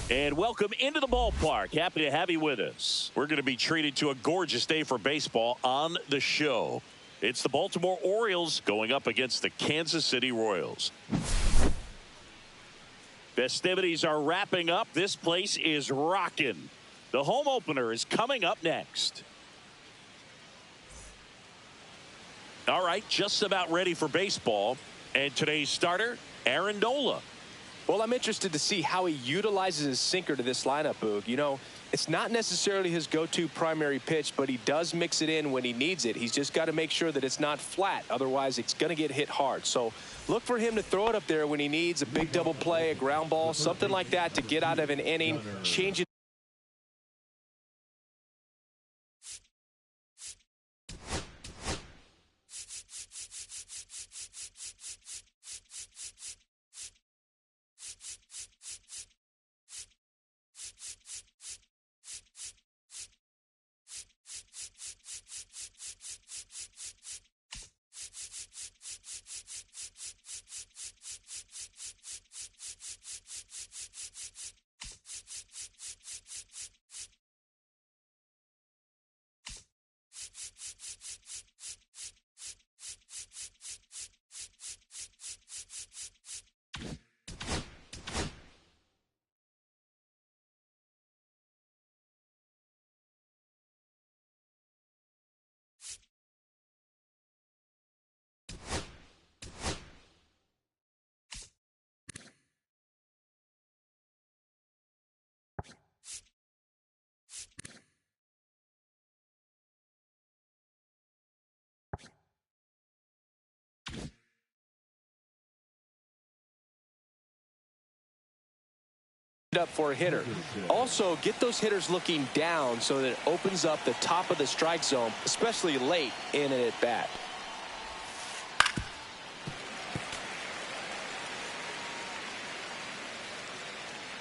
And welcome into the ballpark. Happy to have you with us. We're going to be treated to a gorgeous day for baseball on the show. It's the Baltimore Orioles going up against the Kansas City Royals. Festivities are wrapping up. This place is rocking. The home opener is coming up next. All right, just about ready for baseball. And today's starter, Aaron Nola. Well, I'm interested to see how he utilizes his sinker to this lineup, Boog. You know, it's not necessarily his go-to primary pitch, but he does mix it in when he needs it. He's just got to make sure that it's not flat. Otherwise, it's going to get hit hard. So look for him to throw it up there when he needs a big double play, a ground ball, something like that to get out of an inning, change it. Up for a hitter. Also, get those hitters looking down so that it opens up the top of the strike zone, especially late in an at bat.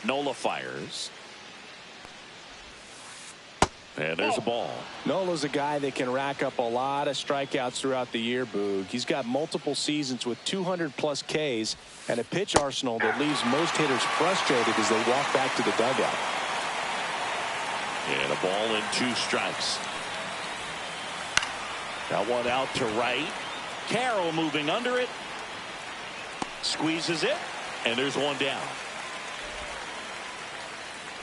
Nola fires. And there's a ball. Nola's a guy that can rack up a lot of strikeouts throughout the year, Boog. He's got multiple seasons with 200-plus Ks and a pitch arsenal that leaves most hitters frustrated as they walk back to the dugout. And a ball and 2 strikes. That one out to right. Carroll moving under it. Squeezes it. And there's one down.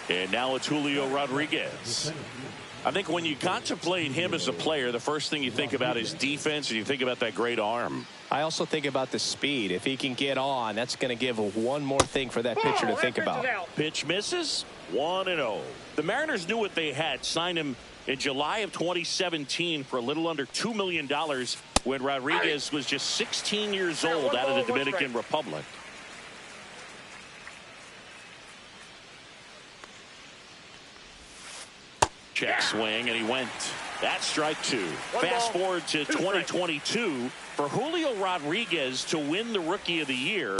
And now it's Julio Rodriguez. I think when you contemplate him as a player, the first thing you think about is defense, and you think about that great arm. I also think about the speed. If he can get on, that's going to give one more thing for that pitcher to think about. Pitch misses. 1-0. The Mariners knew what they had. Signed him in July of 2017 for a little under $2 million when Rodriguez was just 16 years old out of the Dominican Republic. Check swing, and he went. That's strike 2. Fast forward to 2022. For Julio Rodriguez to win the Rookie of the Year,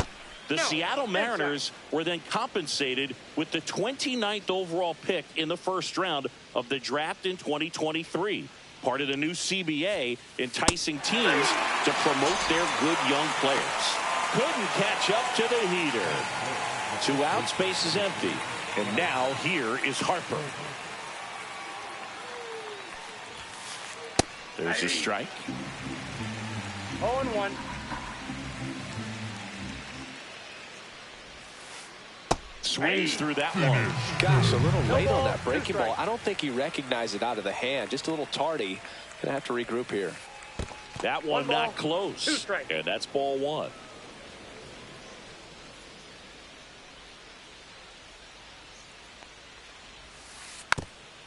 the Seattle Mariners were then compensated with the 29th overall pick in the first round of the draft in 2023. Part of the new CBA, enticing teams to promote their good young players. Couldn't catch up to the heater. 2 outs, base is empty. And now here is Harper. There's a strike. 0-1. Swings through that one. Gosh, a little late on that breaking ball. I don't think he recognized it out of the hand. Just a little tardy. Gonna have to regroup here. That one not close. And that's ball 1.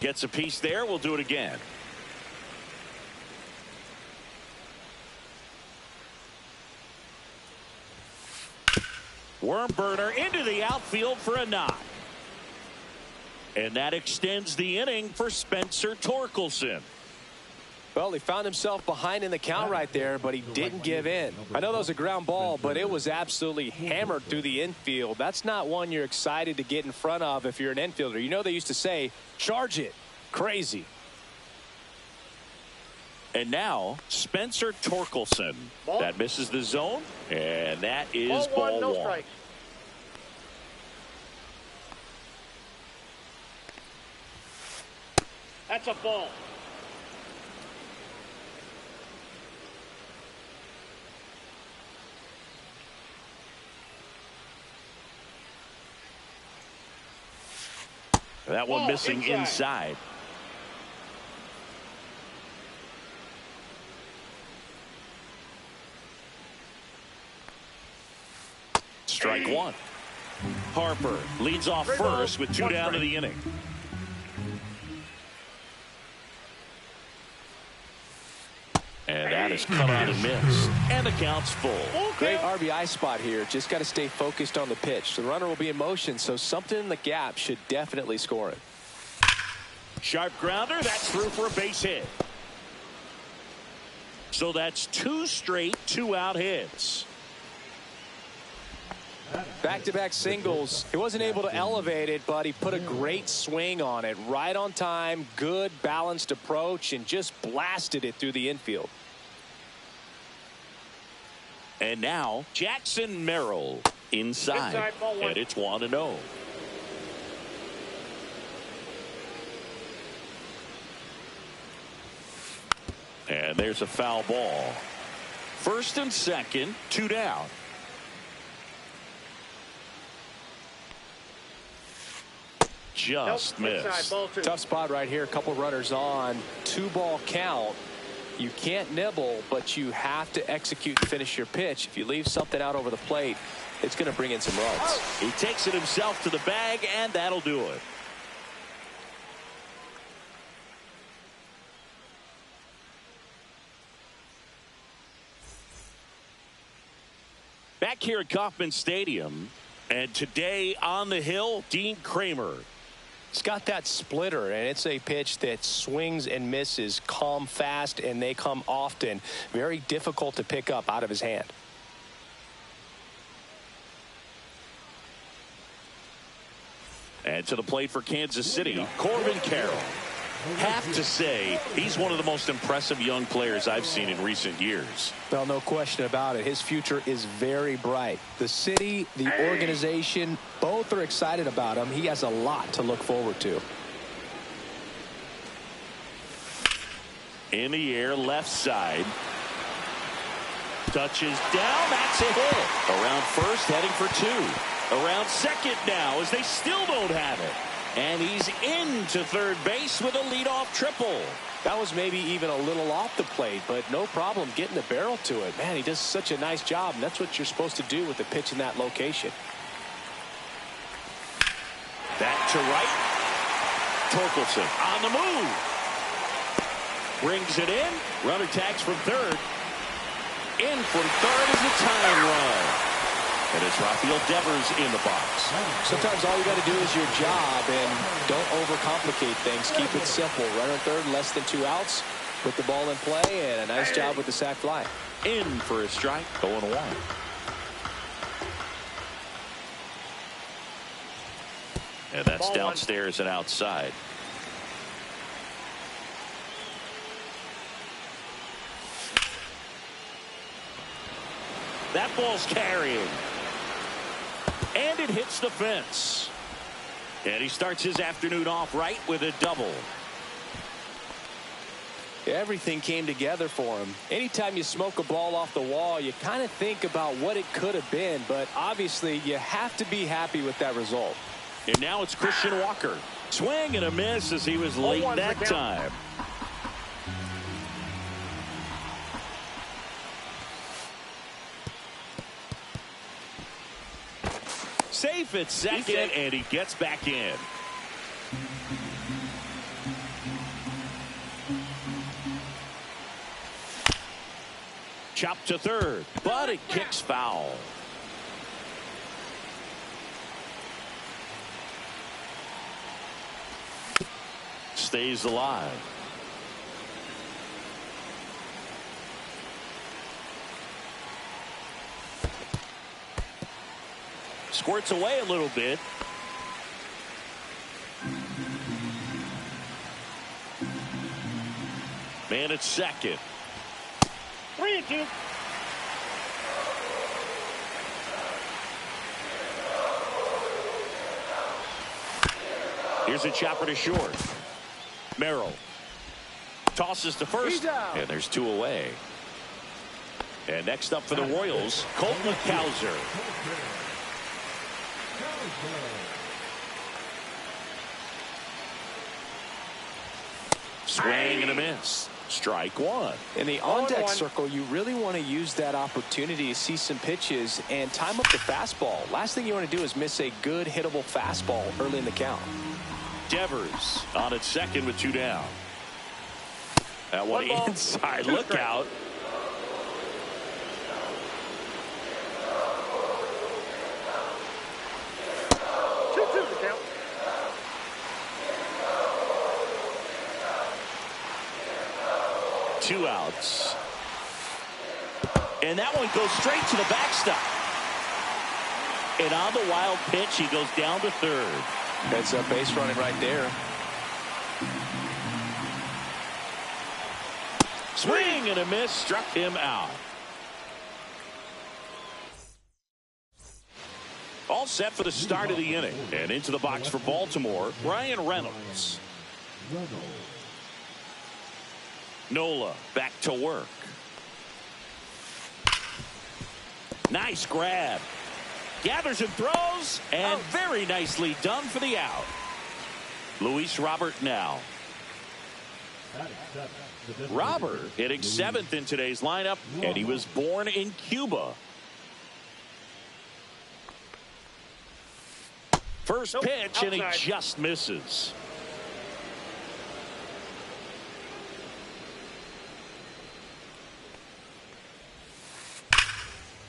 Gets a piece there. We'll do it again. Worm burner into the outfield for a knock. And that extends the inning for Spencer Torkelson. Well, he found himself behind in the count right there, but he didn't give in. I know that was a ground ball, but it was absolutely hammered through the infield. That's not one you're excited to get in front of if you're an infielder. You know, they used to say, charge it. Crazy. And now, Spencer Torkelson. That misses the zone, and that is ball one. No strike. That's a ball. That one missing inside. Strike one. Harper leads off first with 2 down to the inning. And that is cut on and missed. And the count's full. Great RBI spot here. Just got to stay focused on the pitch. The runner will be in motion, so something in the gap should definitely score it. Sharp grounder. That's through for a base hit. So that's 2 straight 2-out hits. Back-to-back singles. He wasn't able to elevate it, but he put a great swing on it. Right on time, good balanced approach, and just blasted it through the infield. And now Jackson Merrill inside and it's 1-0. And there's a foul ball. First and second, 2 down. Just missed. Tough spot right here. A couple runners on. 2-ball count. You can't nibble, but you have to execute and finish your pitch. If you leave something out over the plate, it's going to bring in some runs. He takes it himself to the bag, and that'll do it. Back here at Kauffman Stadium, and today on the hill, Dean Kramer. It's got that splitter, and it's a pitch that swings and misses, come fast, and they come often. Very difficult to pick up out of his hand. And to the plate for Kansas City, Corbin Carroll. Have to say, he's one of the most impressive young players I've seen in recent years. Well, no question about it. His future is very bright. The city, the organization, both are excited about him. He has a lot to look forward to. In the air, left side. Touches down. That's a hit. Around first, heading for 2. Around second now as they still don't have it. And he's into third base with a leadoff triple. That was maybe even a little off the plate, but no problem getting the barrel to it. Man, he does such a nice job, and that's what you're supposed to do with the pitch in that location. Back to right. Torkelson on the move. Brings it in. Runner tags from third. In from third is a tying run. And it's Rafael Devers in the box. Sometimes all you got to do is your job and don't overcomplicate things. Keep it simple. Runner third, less than 2 outs. Put the ball in play, and a nice job with the sac fly. In for a strike, 0-1. And that's ball downstairs and outside. That ball's carrying. And it hits the fence. And he starts his afternoon off right with a double. Everything came together for him. Anytime you smoke a ball off the wall, you kind of think about what it could have been, but obviously you have to be happy with that result. And now it's Christian Walker. Swing and a miss as he was late that time. Safe at second, and he gets back in. Chopped to third, but it kicks foul. Stays alive. Squirts away a little bit. Man at second. 3-2. Here's a chopper to short. Merrill tosses to first, and there's 2 away. And next up for the Royals, Colton Cowser. Swing and a miss. Strike 1. In the on-deck circle, you really want to use that opportunity to see some pitches and time up the fastball. Last thing you want to do is miss a good hittable fastball early in the count. Devers on at second with 2 down. That one inside. Look out. Two outs. And that one goes straight to the backstop. And on the wild pitch, he goes down to third. Heads up base running right there. Swing and a miss, struck him out. All set for the start of the inning. And into the box for Baltimore, Ryan Reynolds. Nola back to work. Nice grab. Gathers and throws, and very nicely done for the out. Luis Robert now. Robert hitting 7th in today's lineup, and he was born in Cuba. First pitch, and he just misses.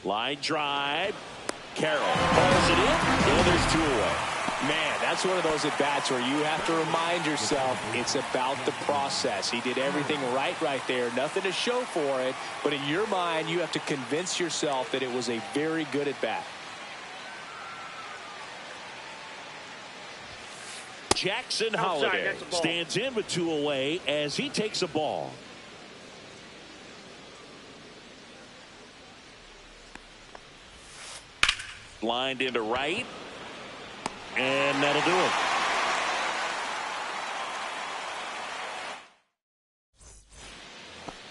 Line drive. Carroll pulls it in, and there's 2 away. Man, that's one of those at-bats where you have to remind yourself it's about the process. He did everything right there. Nothing to show for it, but in your mind, you have to convince yourself that it was a very good at-bat. Jackson Holiday stands in with 2 away as he takes a ball. Lined into right, and that'll do it.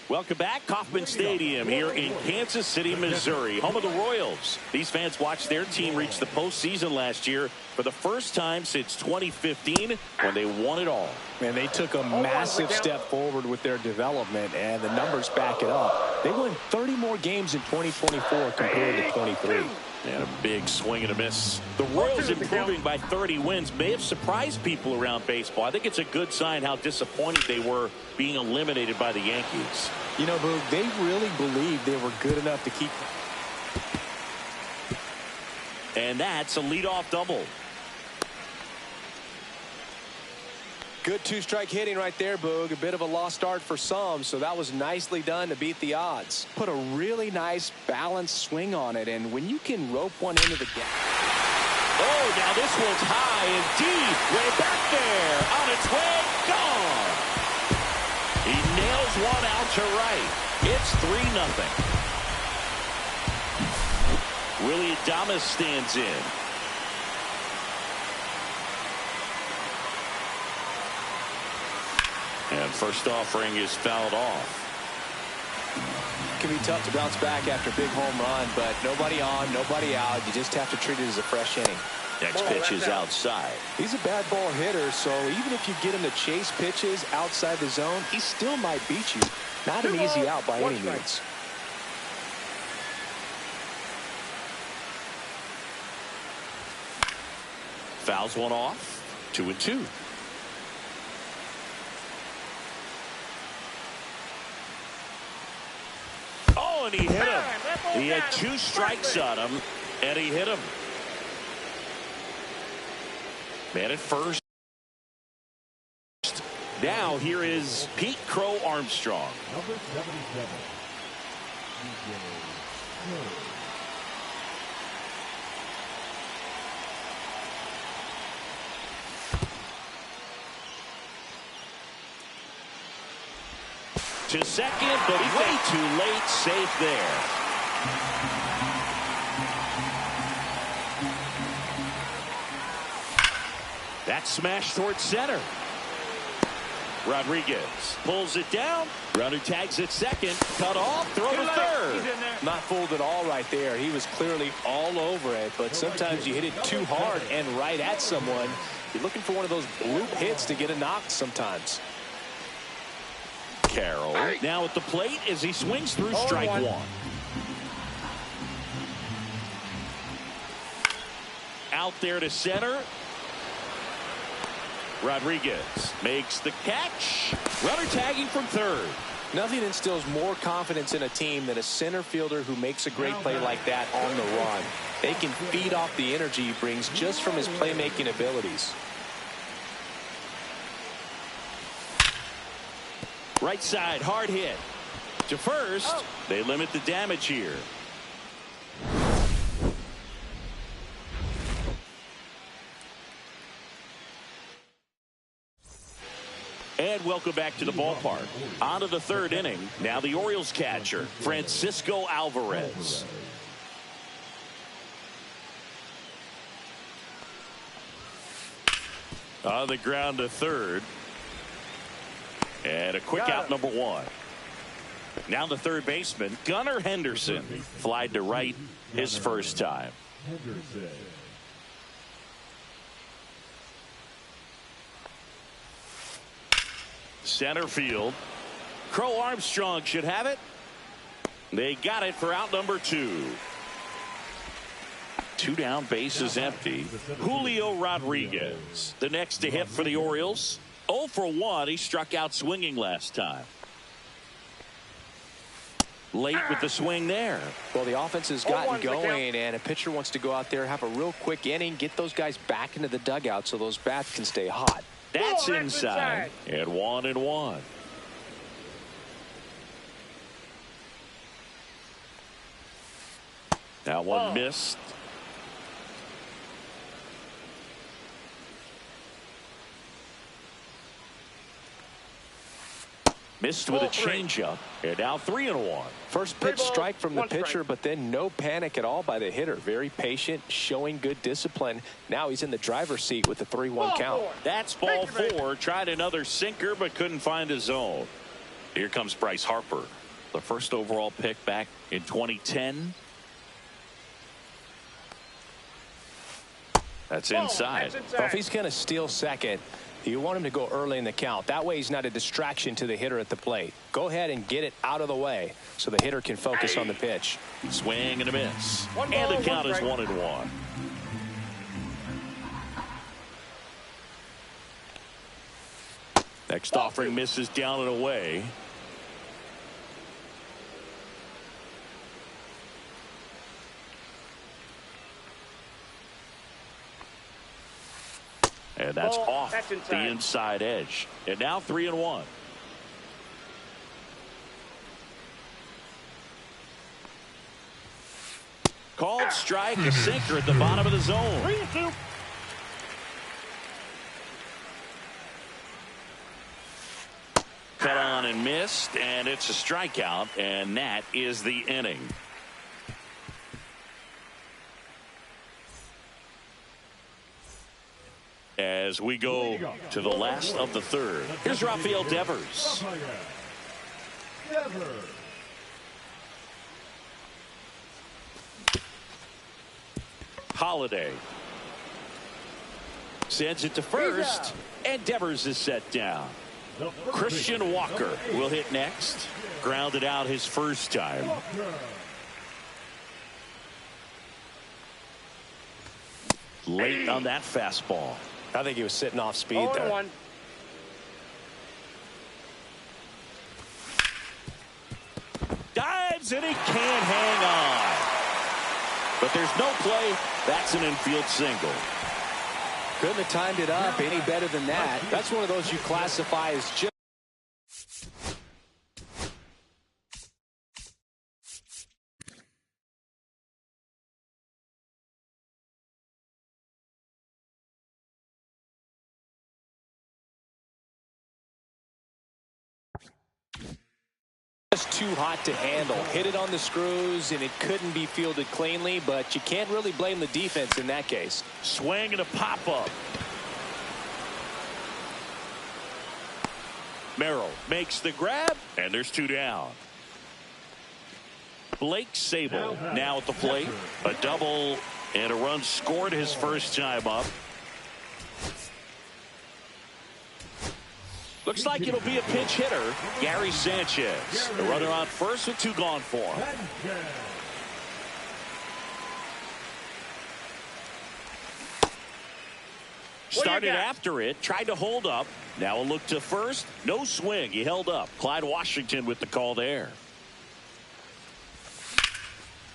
Welcome back. Kauffman Stadium here in Kansas City, Missouri, home of the Royals. These fans watched their team reach the postseason last year for the first time since 2015 when they won it all. Man, they took a massive step forward with their development, and the numbers back it up. They won 30 more games in 2024 compared to 23. And a big swing and a miss. The Royals improving by 30 wins may have surprised people around baseball. I think it's a good sign how disappointed they were being eliminated by the Yankees. You know, Boog, they really believed they were good enough to keep. And that's a leadoff double. Good 2-strike hitting right there, Boog. A bit of a lost start for some, so that was nicely done to beat the odds. Put a really nice balanced swing on it, and when you can rope one into the gap. Oh, now this one's high and deep. Way back there. On its way. Gone. He nails one out to right. It's 3-0. Willie Adames stands in. And first offering is fouled off. It can be tough to bounce back after a big home run, but nobody on, nobody out. You just have to treat it as a fresh inning. Next pitch is outside. He's a bad ball hitter, so even if you get him to chase pitches outside the zone, he still might beat you. Not an easy out by any means. Fouls one off. 2-2. Oh, and he hit him. He had 2 strikes on him, and he hit him. Man at first. Now here is Pete Crow Armstrong. Number 77. To second, but way too late. Safe there. That smash towards center. Rodriguez pulls it down. Runner tags at second. Cut off. Throw to third. Not fooled at all right there. He was clearly all over it, but sometimes you hit it too hard and right at someone. You're looking for one of those bloop hits to get a knock sometimes. Carroll now at the plate as he swings through strike 1. Out there to center. Rodriguez makes the catch. Runner tagging from third. Nothing instills more confidence in a team than a center fielder who makes a great play like that on the run. They can feed off the energy he brings just from his playmaking abilities. Right side, hard hit. To first, they limit the damage here. And welcome back to the ballpark. On to the third inning. Now the Orioles catcher, Francisco Alvarez. On the ground to third. And a quick out, number 1. Now the third baseman, Gunnar Henderson, flied to right his first time. Center field. Crow Armstrong should have it. They got it for out number 2. 2 down, bases empty. Julio Rodriguez, the next to hit for the Orioles. 0 for 1. He struck out swinging last time. Late with the swing there. Well, the offense has gotten going, and a pitcher wants to go out there, have a real quick inning, get those guys back into the dugout so those bats can stay hot. That's inside. And 1-1. That one missed. Missed with a changeup. And now 3-1. First pitch strike from the pitcher, but then no panic at all by the hitter. Very patient, showing good discipline. Now he's in the driver's seat with the 3-1 count. That's ball 4. Tried another sinker, but couldn't find a zone. Here comes Bryce Harper, the first overall pick back in 2010. That's inside. Well, if he's going to steal second, you want him to go early in the count. That way he's not a distraction to the hitter at the plate. Go ahead and get it out of the way so the hitter can focus on the pitch. Swing and a miss. And the count is 1-1. Next offering misses down and away. And that's off the inside edge. And now 3-1. Called strike, a sinker at the bottom of the zone. 3-2. Cut on and missed, and it's a strikeout, and that is the inning. As we go to the last of the third. Here's Rafael Devers. Holiday sends it to first, and Devers is set down. Christian Walker will hit next. Grounded out his first time. Late on that fastball. I think he was sitting off speed there. Dives drives, and he can't hang on. But there's no play. That's an infield single. Couldn't have timed it up any better than that. That's one of those you classify as just too hot to handle. Hit it on the screws, and it couldn't be fielded cleanly, but you can't really blame the defense in that case. Swing and a pop-up. Merrill makes the grab, and there's 2 down. Blake Sable now at the plate. A double and a run scored his first time up. Looks like it'll be a pinch hitter, Gary Sanchez. The runner on first with 2 gone for him. Started after it, tried to hold up. Now a look to first. No swing. He held up. Clyde Washington with the call there.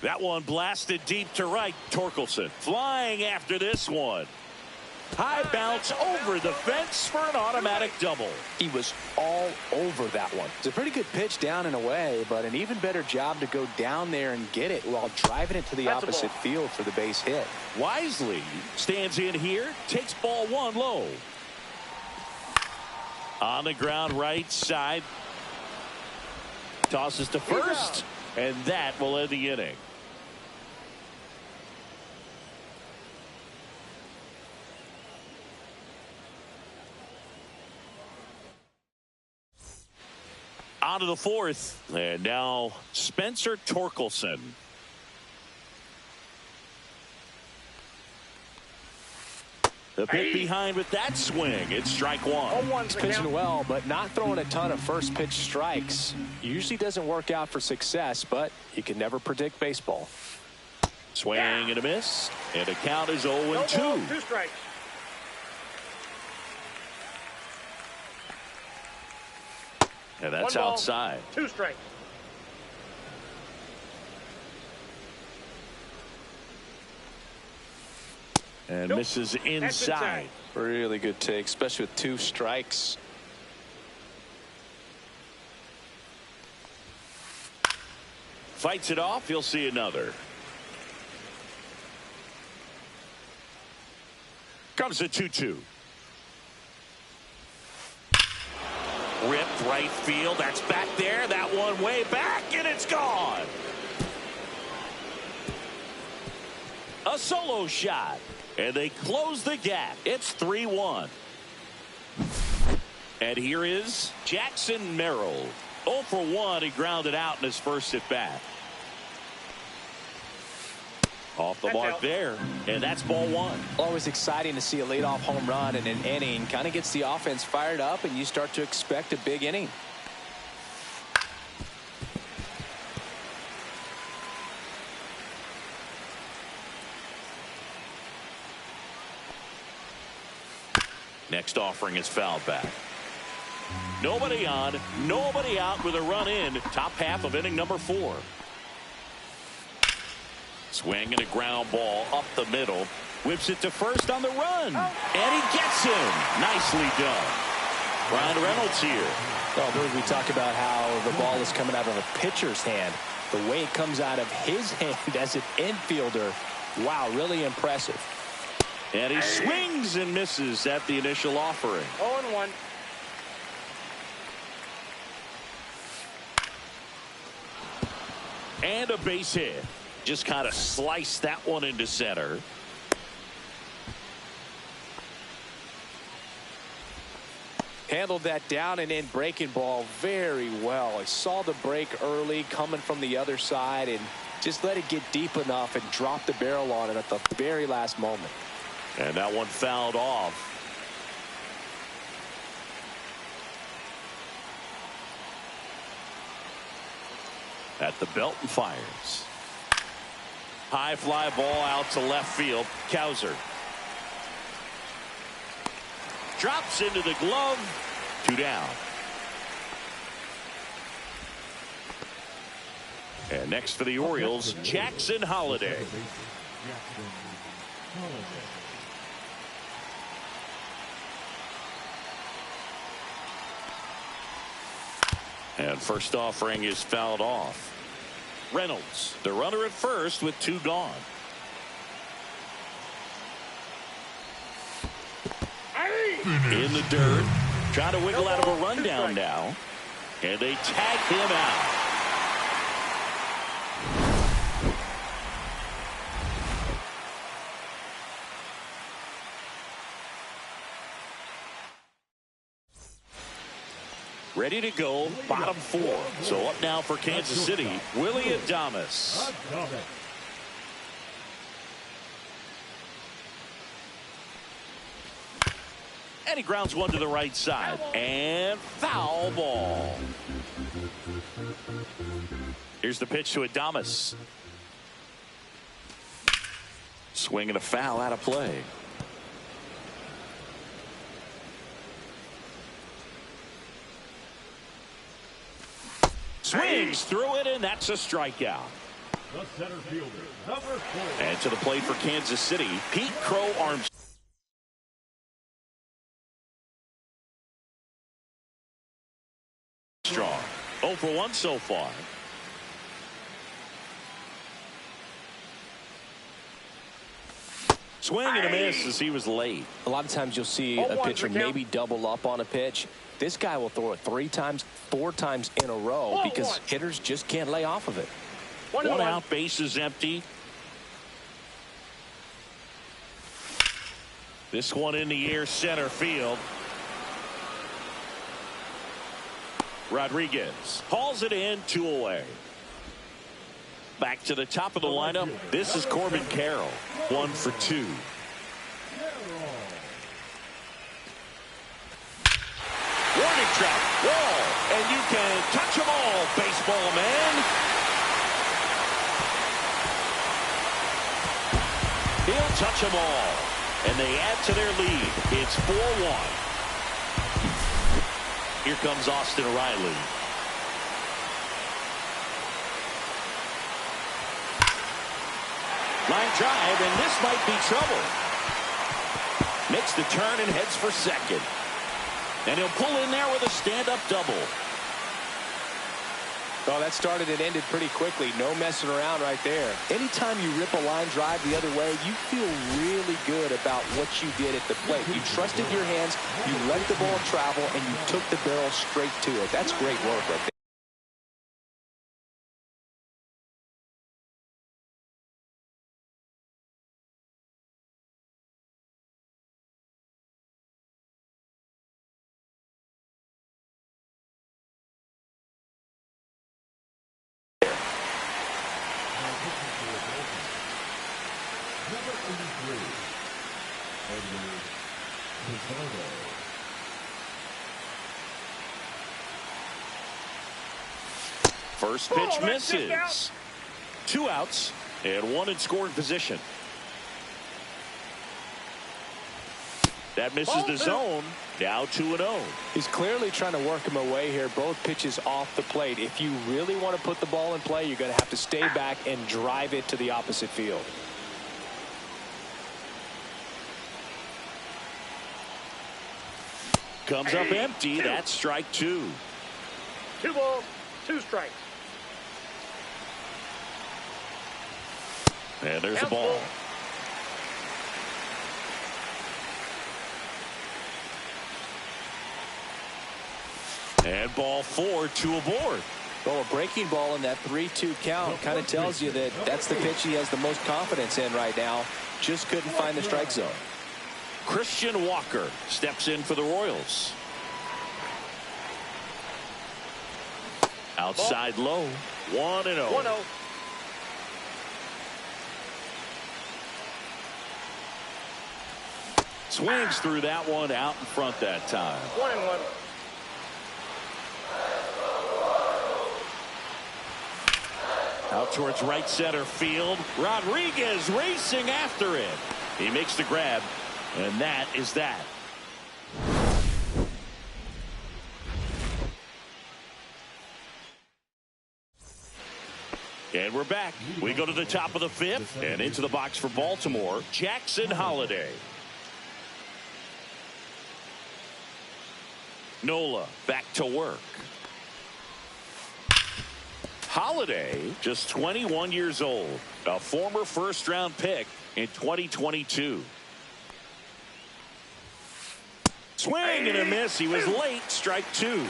That one blasted deep to right. Torkelson flying after this one. High bounce over the fence for an automatic double. He was all over that one. It's a pretty good pitch down and away, but an even better job to go down there and get it while driving it to the opposite field for the base hit. Wisely stands in here, takes ball 1 low. On the ground right side. Tosses to first, and that will end the inning. On to the 4th, and now Spencer Torkelson. The pick behind with that swing. It's strike 1. He's pitching well, but not throwing a ton of first pitch strikes. Usually doesn't work out for success, but you can never predict baseball. Swing and a miss, and the count is 0-2. 2 strikes. And that's outside. 2 strikes. And misses inside. Really good take, especially with 2 strikes. Fights it off. You'll see another. Comes a 2-2. Ripped right field. That's back there. That one way back, and it's gone. A solo shot, and they close the gap. It's 3-1. And here is Jackson Merrill. 0 for 1. He grounded out in his first at bat. Off the mark there, and that's ball 1. Always exciting to see a leadoff home run in an inning. Kind of gets the offense fired up, and you start to expect a big inning. Next offering is fouled back. Nobody on, nobody out with a run in. Top half of inning number 4. Swing and a ground ball up the middle. Whips it to first on the run. And he gets him. Nicely done. Ryan Reynolds here. Well, we talk about how the ball is coming out of a pitcher's hand. The way it comes out of his hand as an infielder. Wow, really impressive. And he swings and misses at the initial offering. 0-1. And a base hit. Just kind of sliced that one into center. Handled that down and in breaking ball very well. He saw the break early coming from the other side and just let it get deep enough and drop the barrel on it at the very last moment. And that one fouled off. At the belt and fires. High fly ball out to left field. Cowser drops into the glove. 2 down. And next for the Orioles, Jackson Holiday. And first offering is fouled off. Reynolds, the runner at first with 2 gone. In the dirt, trying to wiggle out of a rundown now. And they tag him out. Ready to go, bottom 4. So up now for Kansas City, Willie Adames. And he grounds one to the right side. And foul ball. Here's the pitch to Adames. Swing and a foul out of play. Swings through it, and that's a strikeout. The center fielder, number 4. And to the plate for Kansas City, Pete Crow Armstrong. Strong. 0 for 1 so far. Swing and a miss as he was late. A lot of times you'll see a pitcher maybe double up on a pitch. This guy will throw it 3 times, 4 times in a row because hitters just can't lay off of it. One out, base is empty. This one in the air, center field. Rodriguez hauls it in, 2 away. Back to the top of the lineup. This is Corbin Carroll, 1 for 2. Warning track, wall, and you can touch them all, baseball man. He'll touch them all, and they add to their lead. It's 4-1. Here comes Austin Riley. Line drive, and this might be trouble. Makes the turn and heads for second. And he'll pull in there with a stand-up double. Oh, that started and ended pretty quickly. No messing around right there. Anytime you rip a line drive the other way, you feel really good about what you did at the plate. You trusted your hands, you let the ball travel, and you took the barrel straight to it. That's great work right there. First pitch misses. 2 outs and 1 in scoring position. That misses the zone. Now 2-0. He's clearly trying to work him away here. Both pitches off the plate. If you really want to put the ball in play, you're going to have to stay back and drive it to the opposite field. Comes up empty. That's strike 2. 2 balls, 2 strikes. And there's a ball. And ball 4, 2 aboard. Well, a breaking ball in that 3-2 count kind of tells you that that's the pitch he has the most confidence in right now. Just couldn't find the strike zone. Christian Walker steps in for the Royals. Outside low. 1-0. 1-0. Swings through that one, out in front that time. 1-1. Out towards right center field. Rodriguez racing after it. He makes the grab, and that is that. And we're back. We go to the top of the fifth and into the box for Baltimore, Jackson Holliday. Nola back to work. Holliday, just 21 years old, a former first-round pick in 2022. Swing and a miss. He was late. Strike two.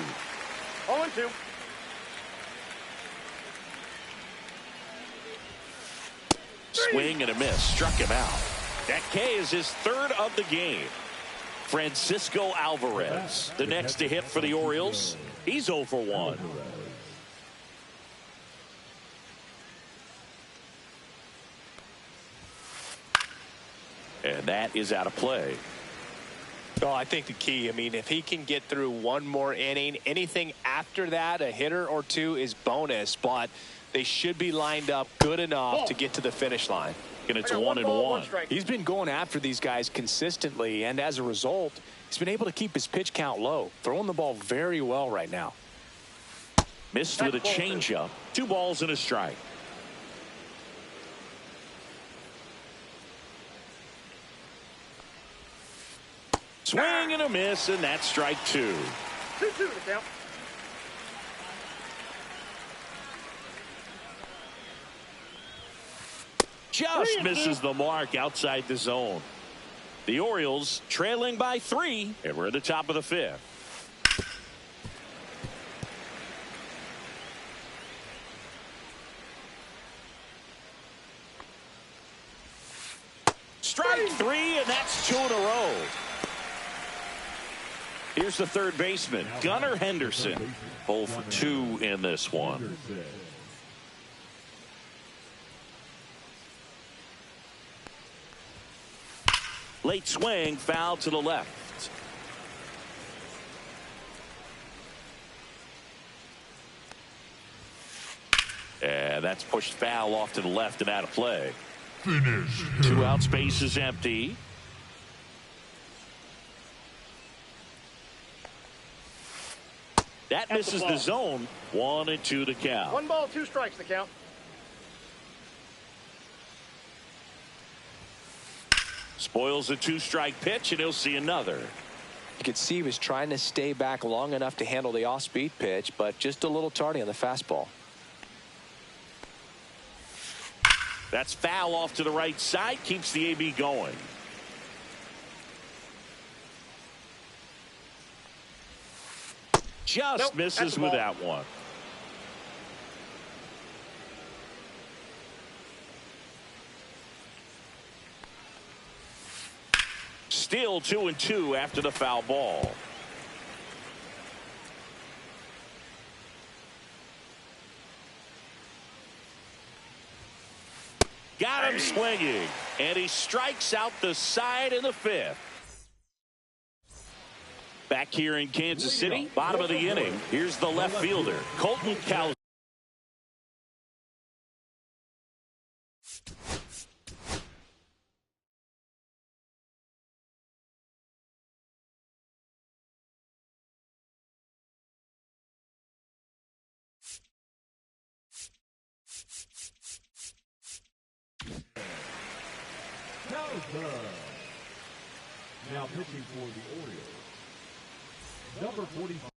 0-2. Swing and a miss. Struck him out. That K is his third of the game. Francisco Alvarez, the next to hit for the Orioles. He's 0 for 1. And that is out of play. Well, I think the key, I mean, if he can get through one more inning, anything after that, a hitter or two is bonus, but they should be lined up good enough to get to the finish line. And it's 1-1. He's been going after these guys consistently, and as a result, he's been able to keep his pitch count low, throwing the ball very well right now. Missed with a changeup. 2 balls and a strike. Swing and a miss, and that's strike 2. 2-2 to count. Just misses the mark outside the zone. The Orioles trailing by 3, and we're at the top of the fifth. Strike 3, and that's 2 in a row. Here's the third baseman, Gunnar Henderson. 0 for 2 in this one. Late swing, foul to the left. And that's pushed foul off to the left and out of play. Finish. 2 outs, base is empty. That misses the zone. 1-2 to count. 1 ball, 2 strikes to count. Spoils a 2-strike pitch, and he'll see another. You could see he was trying to stay back long enough to handle the off-speed pitch, but just a little tardy on the fastball. That's foul off to the right side, keeps the AB going. Just misses with that one. Still 2-2 after the foul ball. Got him swinging, and he strikes out the side in the fifth. Back here in Kansas City, bottom of the inning, here's the left fielder, Colton Cowser. Now pitching for the Orioles, number 45.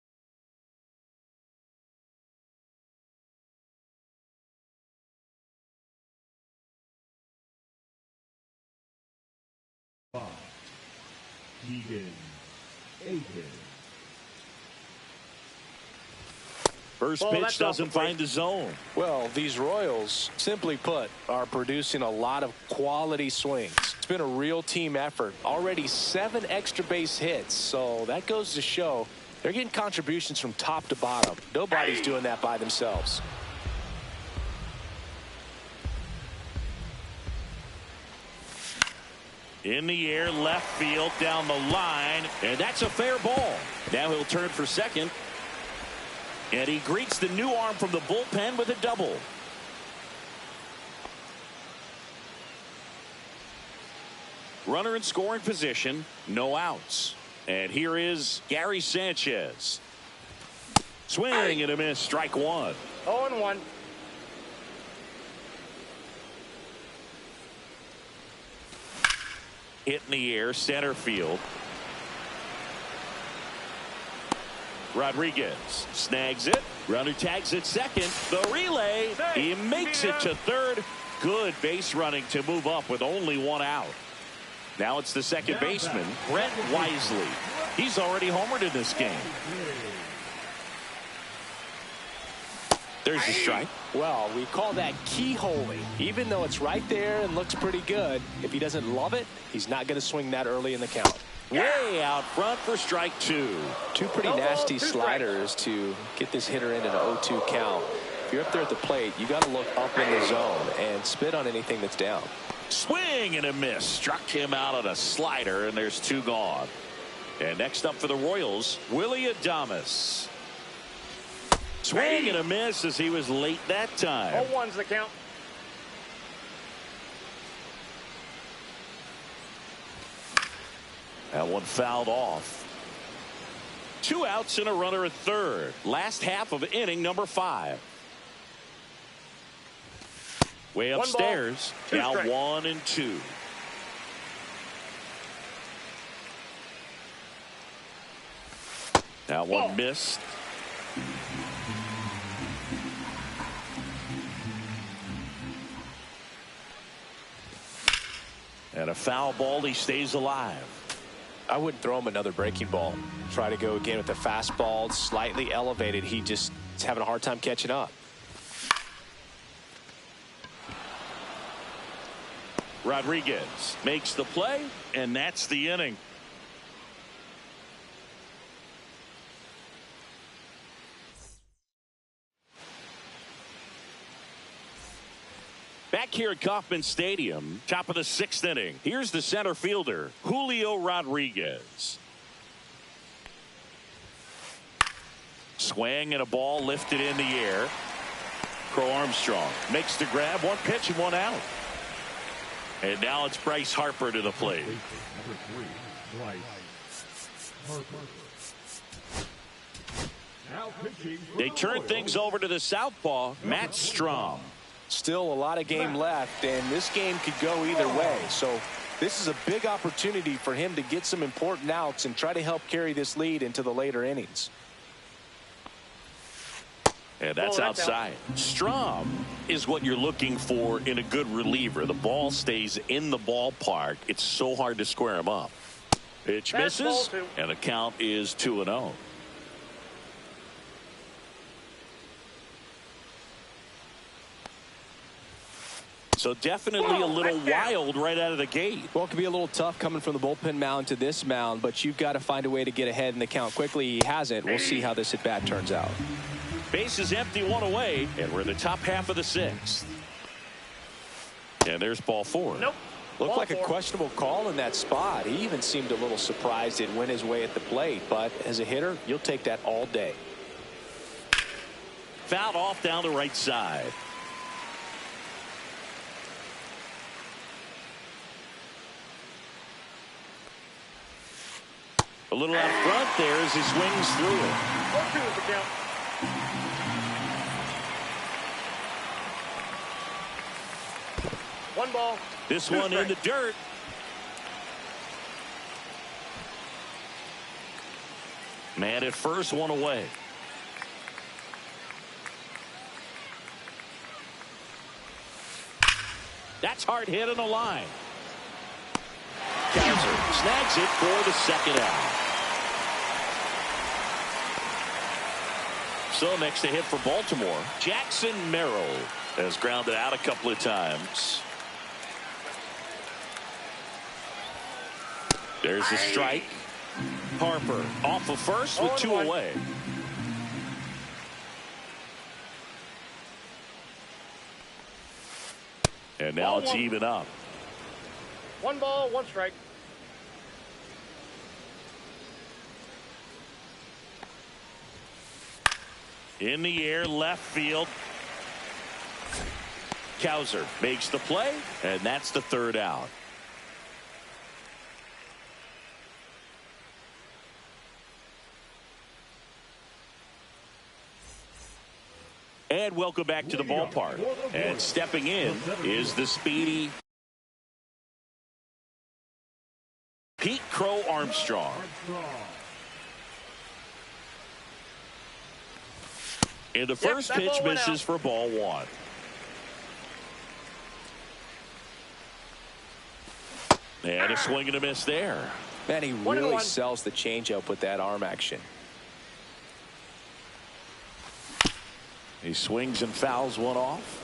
Keegan Aiken. First pitch doesn't find the zone. Well, these Royals, simply put, are producing a lot of quality swings. It's been a real team effort. Already 7 extra base hits, so that goes to show they're getting contributions from top to bottom. Nobody's doing that by themselves. In the air, left field, down the line, and that's a fair ball. Now he'll turn for second. And he greets the new arm from the bullpen with a double. Runner in scoring position, no outs. And here is Gary Sanchez. Swing and a miss, strike 1. 0-1. Hit in the air, center field. Rodriguez snags it. Runner tags it second. The relay. He makes it to third. Good base running to move up with only one out. Now it's the second baseman, Brett Wisely. He's already homered in this game. There's the strike. Well, we call that keyholing. Even though it's right there and looks pretty good, if he doesn't love it, he's not going to swing that early in the count. Way out front for strike two. Two pretty nasty sliders to get this hitter into an 0-2 count. If you're up there at the plate, you got to look up in the zone and spit on anything that's down. Swing and a miss. Struck him out on a slider, and there's two gone. And next up for the Royals, Willie Adames. Swing and a miss as he was late that time. 0-1's the count. That one fouled off. 2 outs and a runner at third. Last half of inning number 5. Way upstairs. Now 1-2. That one missed. And a foul ball. He stays alive. I wouldn't throw him another breaking ball. Try to go again with the fastball, slightly elevated. He just is having a hard time catching up. Rodriguez makes the play, and that's the inning. Back here at Kauffman Stadium, top of the 6th inning. Here's the center fielder, Julio Rodriguez. Swing and a ball lifted in the air. Crow Armstrong makes the grab. 1 pitch and 1 out. And now it's Bryce Harper to the plate. Number 3, Bryce Harper. Now pitching for They the turn Royals. things over to the southpaw, Matt Strom. Still a lot of game left, and this game could go either way. So this is a big opportunity for him to get some important outs and try to help carry this lead into the later innings. And that's outside. Strom is what you're looking for in a good reliever. The ball stays in the ballpark. It's so hard to square him up. Pitch misses, and the count is 2-0. So definitely a little wild right out of the gate. Well, it could be a little tough coming from the bullpen mound to this mound, but you've got to find a way to get ahead in the count quickly. He hasn't. We'll see how this at bat turns out. Base is empty, 1 away, and we're in the top half of the 6th. And there's ball 4. Nope. Looked Ball like 4. a questionable call in that spot. He even seemed a little surprised it went his way at the plate, but as a hitter, you'll take that all day. Fouled off down the right side. A little out front there as he swings through it. 0-2 is the count. One ball. This 2 one in the strikes. dirt. Man at first, 1 away. That's hard hit on the line. Kaiser snags it for the 2nd out. So next to hit for Baltimore, Jackson Merrill has grounded out a couple of times. There's the strike. Harper off of first with 2 away. And now it's even up. 1 ball, 1 strike. In the air, left field. Kaiser makes the play, and that's the 3rd out. And welcome back to the ballpark. And stepping in is the speedy Armstrong. And the first pitch misses for ball 1. And a swing and a miss there. Man, he really sells the changeup with that arm action. He swings and fouls one off.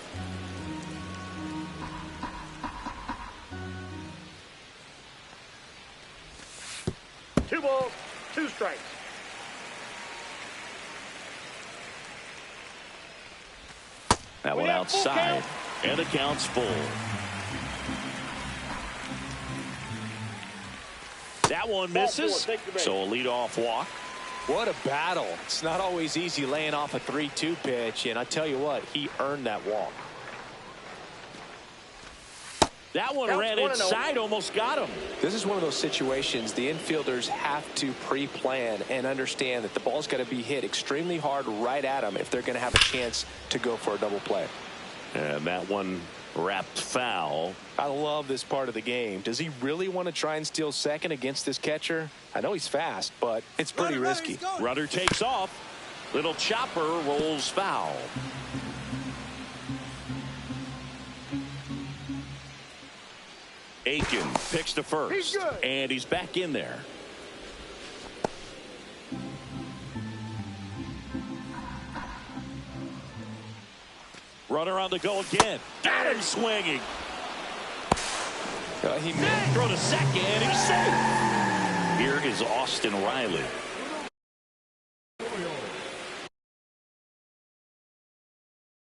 Two balls, 2 strikes. That one outside, and the count's full. That one misses, so a leadoff walk. What a battle. It's not always easy laying off a 3-2 pitch, and I tell you what, he earned that walk. That one ran inside, almost got him. This is one of those situations the infielders have to pre-plan and understand that the ball's got to be hit extremely hard right at them if they're going to have a chance to go for a double play. And that one wrapped foul. I love this part of the game. Does he really want to try and steal second against this catcher? I know he's fast, but it's pretty risky. Runner takes off. Little chopper rolls foul. Aiken picks to first, and he's back in there. Runner on the go again. Got him swinging. He may throw to second, and he's safe. Here is Austin Riley.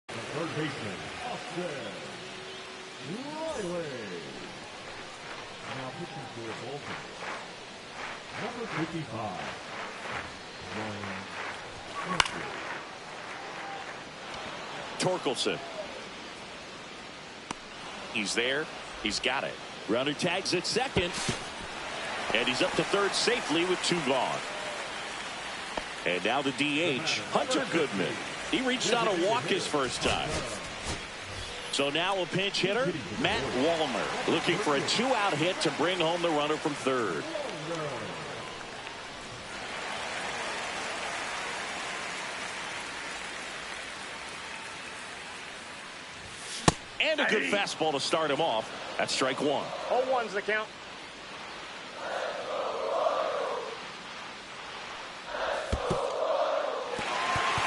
Third baseman, Austin Riley. Now pitching for Baltimore, number 55, Ryan Torkelson. He's there. He's got it. Runner tags at second. And he's up to third safely with 2 gone. And now the DH, Hunter Goodman. He reached on a walk his first time. So now a pinch hitter, Matt Wallner, looking for a 2-out hit to bring home the runner from third. And a good fastball to start him off. That's strike 1. 0-1's the count.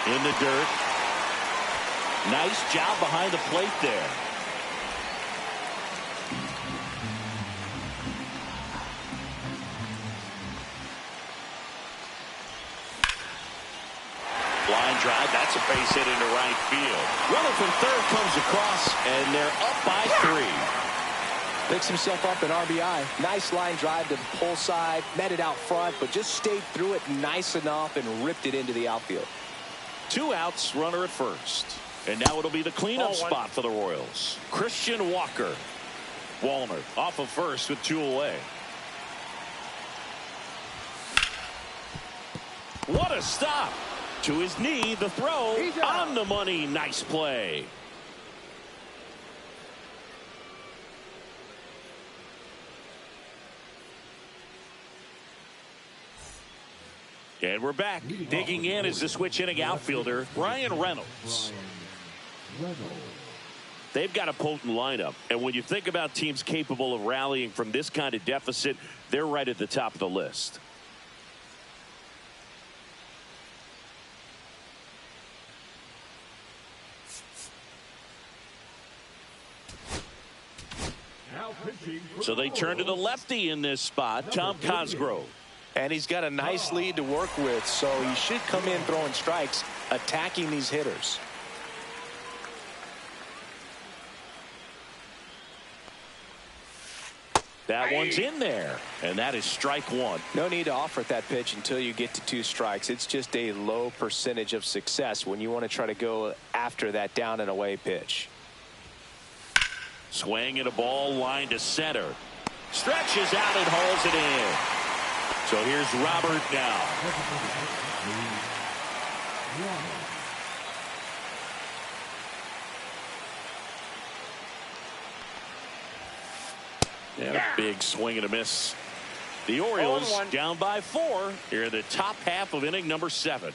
In the dirt. Nice job behind the plate there. Line drive. That's a base hit into right field. Runner from third comes across, and they're up by 3. Picks himself up an RBI. Nice line drive to the pull side. Met it out front, but just stayed through it nice enough and ripped it into the outfield. 2 outs, runner at first. And now it'll be the cleanup spot for the Royals. Christian Walker. Wallner off of first with 2 away. What a stop. To his knee, the throw on the money. Nice play. And we're back. Digging in is the switch inning outfielder, Ryan Reynolds. They've got a potent lineup. And when you think about teams capable of rallying from this kind of deficit, they're right at the top of the list. So they turn to the lefty in this spot, Tom Cosgrove. And he's got a nice lead to work with, so he should come in throwing strikes, attacking these hitters. That one's in there, and that is strike 1. No need to offer at that pitch until you get to 2 strikes. It's just a low percentage of success when you want to try to go after that down and away pitch. Swing and a ball line to center. Stretches out and hauls it in. So here's Robert now. And a big swing and a miss. The Orioles 0-1. down by 4 here in the top half of inning number 7.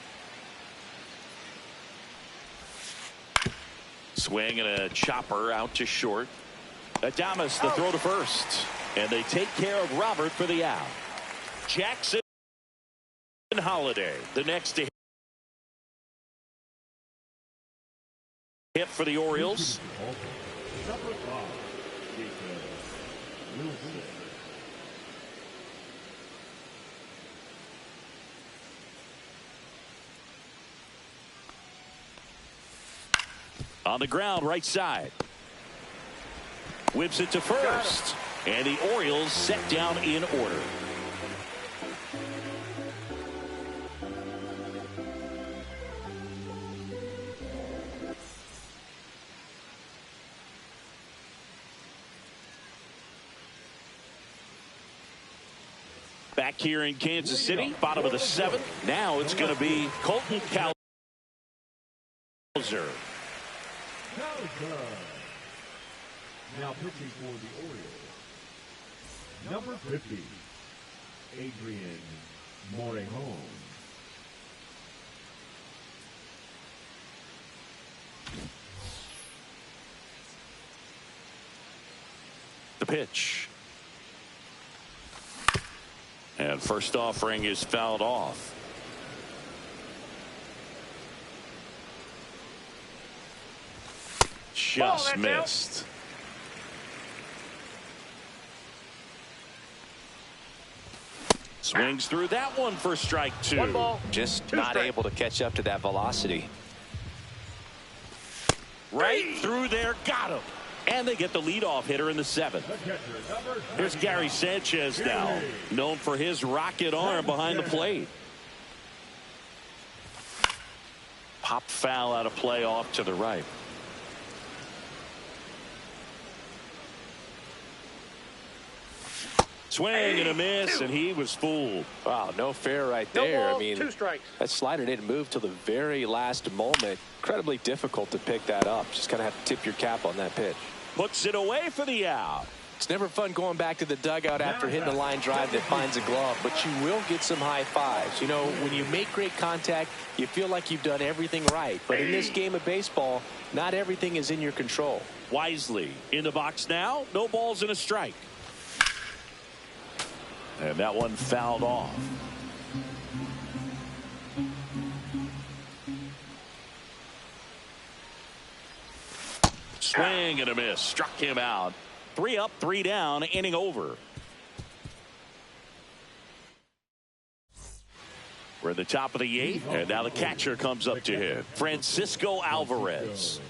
Swing and a chopper out to short. Adames the throw to first. And they take care of Robert for the out. Jackson Holiday the next to hit for the Orioles. Number 5, Wilson. On the ground, right side. Whips it to first. And the Orioles set down in order. Back here in Kansas City, bottom of the 7th. Now it's going to be Colton Cowser. Now pitching for the Orioles, number 50, Adrian Morejon. The pitch. And first offering is fouled off. Just missed. Swings through that one for strike 2. 1 ball. Just 2 not strikes. able to catch up to that velocity. Right through there, got him. And they get the leadoff hitter in the 7th. Here's Gary Sanchez now, known for his rocket arm behind the plate. Pop foul out of play off to the right. Swing and a miss, and he was fooled. Wow, no fair right No there. ball, I mean, 2 strikes. that slider didn't move till the very last moment. Incredibly difficult to pick that up. Just kind of have to tip your cap on that pitch. Puts it away for the out. It's never fun going back to the dugout after hitting a line drive that finds a glove, but you will get some high fives. You know, when you make great contact, you feel like you've done everything right. But in this game of baseball, not everything is in your control. Wisely in the box now. No balls and a strike. And that one fouled off. Swing and a miss. Struck him out. 3 up, 3 down, inning over. We're at the top of the 8th, and now the catcher comes up to hit. Francisco Alvarez.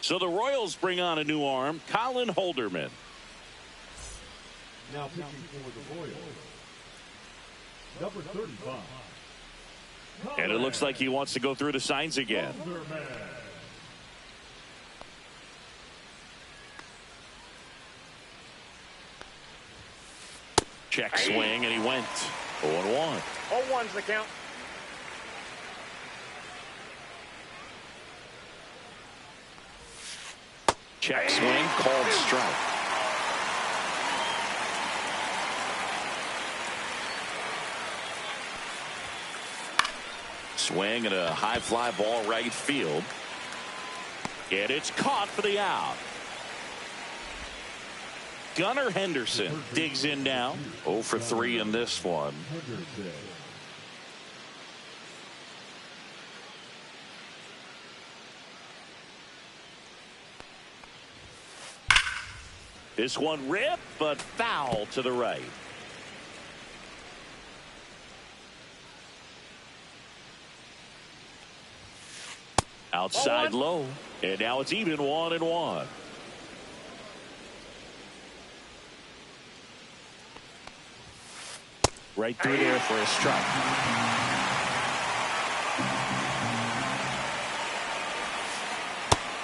So the Royals bring on a new arm, Colin Holderman. Now pitching for the Royals, number 35. And it looks like he wants to go through the signs again. Check swing, and he went 0-1. 0-1's the count. Check swing, called strike. Swing and a high fly ball right field. And it's caught for the out. Gunnar Henderson digs in now. 0 for 3 in this one. This one ripped, but foul to the right. Outside low, and now it's even 1-1. Right through there for a strike.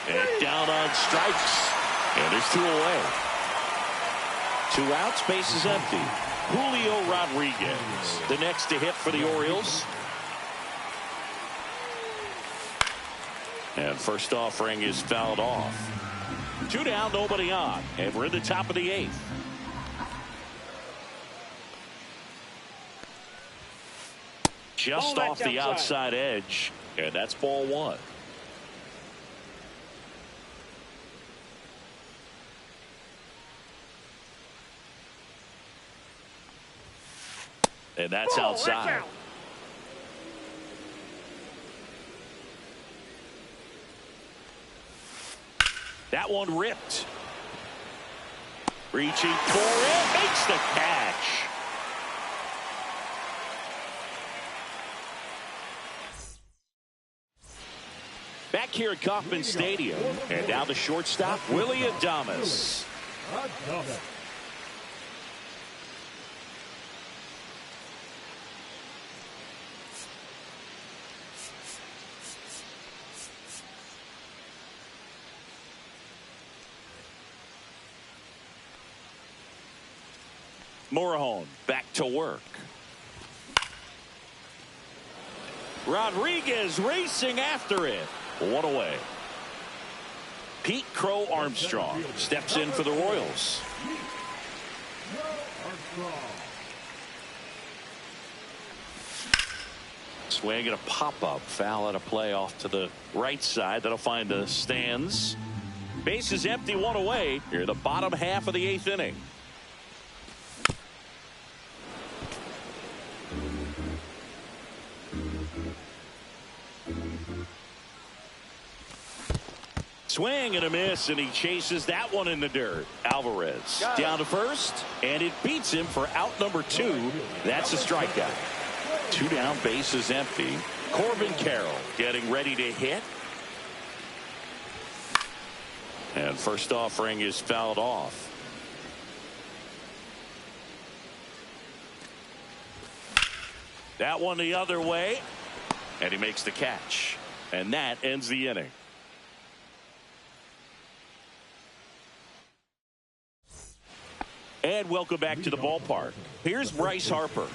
And down on strikes. And there's 2 away. 2 outs, base is empty. Julio Rodriguez, the next to hit for the Orioles. And first offering is fouled off. 2 down, nobody on. And we're in the top of the 8th. Just off the outside edge. And that's ball 1. And that's outside. That one ripped. Reaching for it. Makes the catch. Back here at Kauffman Stadium. And now the shortstop, Willie Adames. Morejon back to work. Rodriguez racing after it. 1 away. Pete Crow Armstrong steps in for the Royals. Swing and a pop-up. Foul at a play off to the right side. That'll find the stands. Base is empty, 1 away. Here in the bottom half of the 8th inning. Swing and a miss, and he chases that one in the dirt. Alvarez down to first, and it beats him for out number 2. That's a strikeout. 2 down, base is empty. Corbin Carroll getting ready to hit. And first offering is fouled off. That one the other way, and he makes the catch. And that ends the inning. And welcome back to the ballpark. Here's Bryce Harper.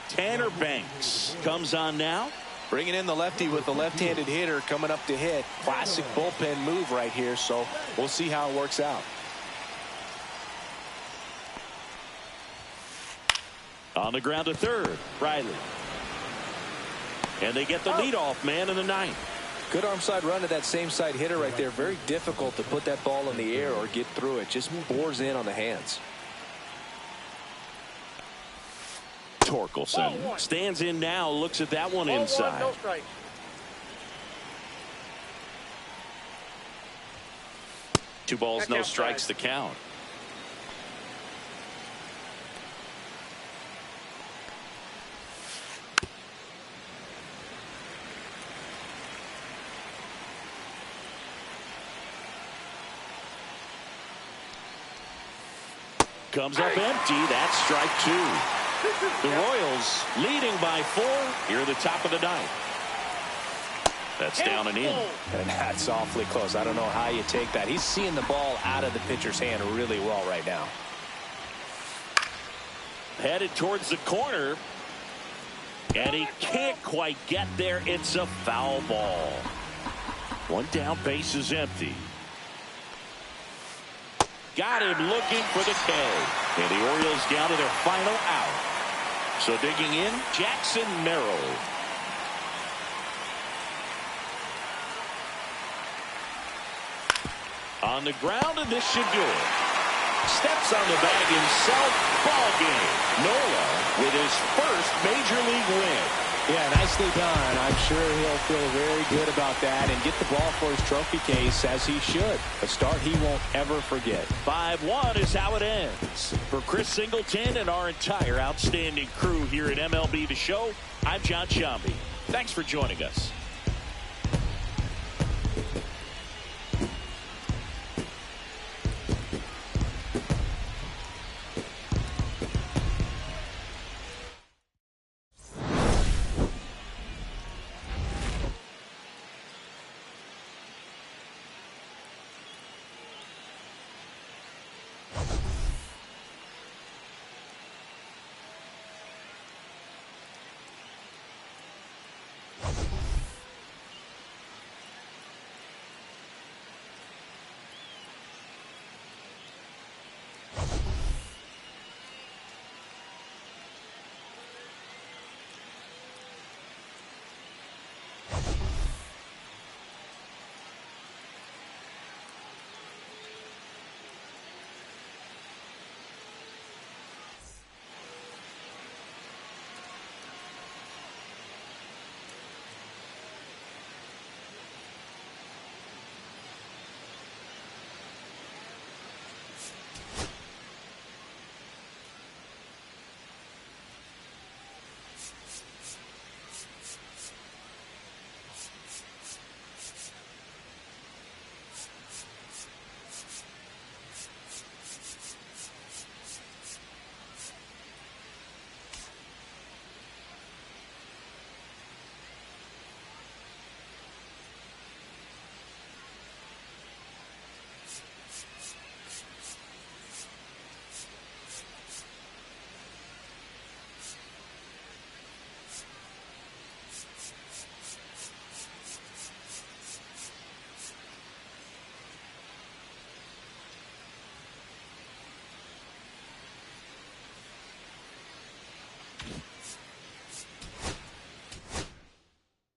Tanner Banks comes on now. Bringing in the lefty with the left-handed hitter coming up to hit. Classic bullpen move right here, so we'll see how it works out. On the ground to third, Riley. And they get the leadoff man in the 9th. Good arm side run to that same side hitter right there. Very difficult to put that ball in the air or get through it. Just bores in on the hands. Torkelson stands in now, looks at that one inside. 1, no strike. Two balls, no strikes to count. Comes up empty. That's strike 2. The Royals leading by 4 here at the top of the 9th. That's down and in. And that's awfully close. I don't know how you take that. He's seeing the ball out of the pitcher's hand really well right now. Headed towards the corner. And he can't quite get there. It's a foul ball. 1 down, base is empty. Got him looking for the K. And the Orioles down to their final out. So digging in, Jackson Merrill. On the ground, and this should do it. Steps on the bag himself. Ball game. Nola with his first major league win. Yeah, nicely done. I'm sure he'll feel very good about that and get the ball for his trophy case, as he should. A start he won't ever forget. 5-1 is how it ends. For Chris Singleton and our entire outstanding crew here at MLB The Show, I'm John Shambi. Thanks for joining us.